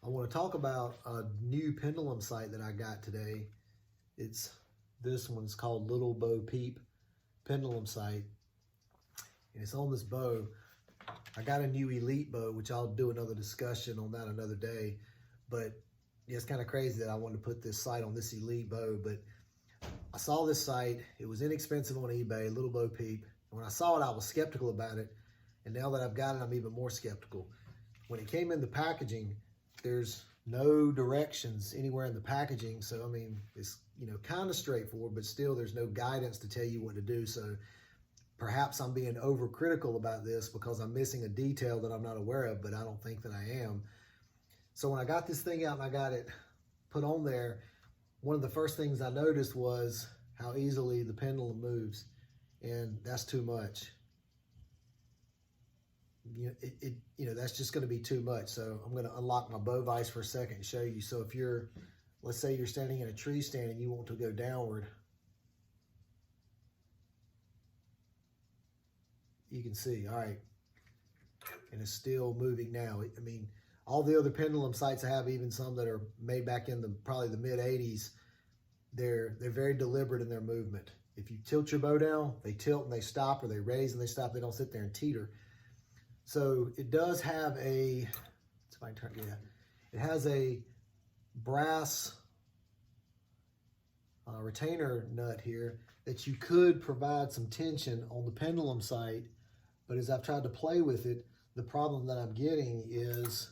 I want to talk about a new pendulum sight that I got today. This one's called Little Bow Peep pendulum sight, and it's on this bow. I got a new Elite bow, which I'll do another discussion on that another day, but yeah, it's kind of crazy that I wanted to put this sight on this Elite bow. But I saw this sight, it was inexpensive on eBay, Little Bow Peep. And when I saw it, I was skeptical about it, and now that I've got it, I'm even more skeptical. When it came in the packaging, there's no directions anywhere in the packaging. So, I mean, it's, kind of straightforward, but still there's no guidance to tell you what to do. So perhaps I'm being overcritical about this because I'm missing a detail that I'm not aware of, but I don't think that I am. So when I got this thing out and I got it put on there, one of the first things I noticed was how easily the pendulum moves, and that's too much. That's just going to be too much. So I'm going to unlock my bow vise for a second and show you. So if let's say you're standing in a tree stand and you want to go downward, you can see, all right, and it's still moving now. I mean, all the other pendulum sights I have, even some that are made back in probably the mid 80s, they're very deliberate in their movement. If you tilt your bow down, they tilt and they stop, or they raise and they stop. They don't sit there and teeter. So it does have it has a brass retainer nut here that you could provide some tension on the pendulum sight, but as I've tried to play with it, the problem that I'm getting is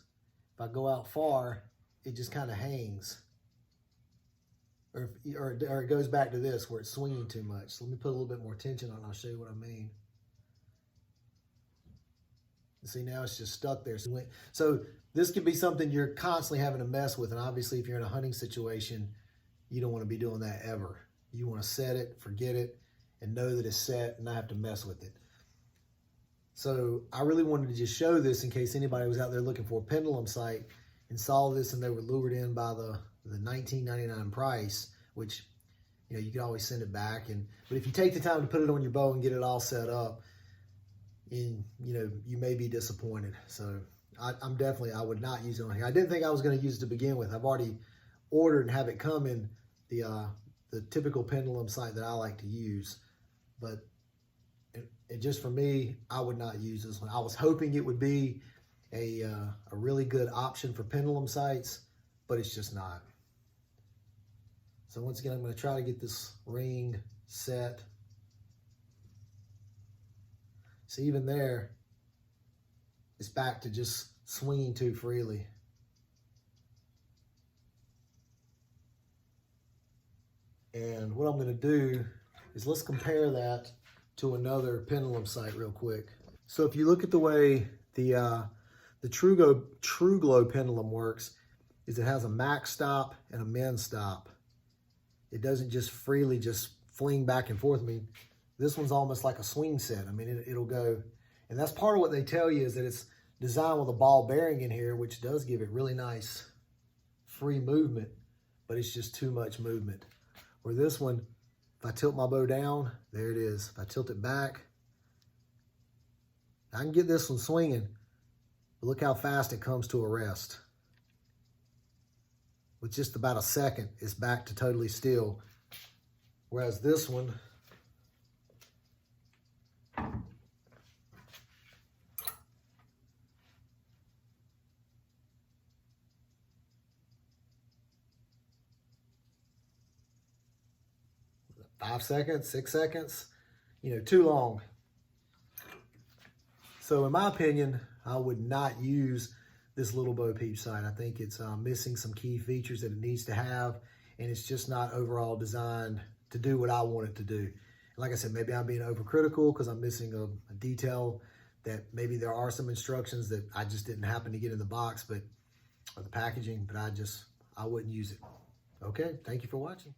if I go out far, it just kind of hangs. Or it goes back to this where it's swinging too much. So let me put a little bit more tension on it, I'll show you what I mean. See, now it's just stuck there. So this could be something you're constantly having to mess with. And obviously, if you're in a hunting situation, you don't want to be doing that ever. You want to set it, forget it, and know that it's set and not have to mess with it. So I really wanted to just show this in case anybody was out there looking for a pendulum sight and saw this and they were lured in by the $19.99 price, which, you can always send it back. But if you take the time to put it on your bow and get it all set up, and you may be disappointed. So I would not use it on here. I didn't think I was going to use it to begin with. I've already ordered and have it come in the typical pendulum sight that I like to use, but it just for me, I would not use this one. I was hoping it would be a really good option for pendulum sights, but it's just not. So once again, I'm going to try to get this ring set. So even there, it's back to just swinging too freely. And what I'm going to do is let's compare that to another pendulum sight real quick. So if you look at the way the True Glow pendulum works, is it has a max stop and a min stop. It doesn't just freely just fling back and forth. I mean, this one's almost like a swing set. I mean, it'll go, and that's part of what they tell you is that it's designed with a ball bearing in here, which does give it really nice free movement, but it's just too much movement. Where this one, if I tilt my bow down, there it is. If I tilt it back, I can get this one swinging, but look how fast it comes to a rest. With just about a second, it's back to totally still. Whereas this one, five seconds, 6 seconds, too long. So in my opinion, I would not use this Little Bow Peep sight. I think it's missing some key features that it needs to have, and it's just not overall designed to do what I want it to do. And like I said, maybe I'm being overcritical because I'm missing a detail that maybe there are some instructions that I just didn't happen to get in the box, or the packaging, but I wouldn't use it. Okay, thank you for watching.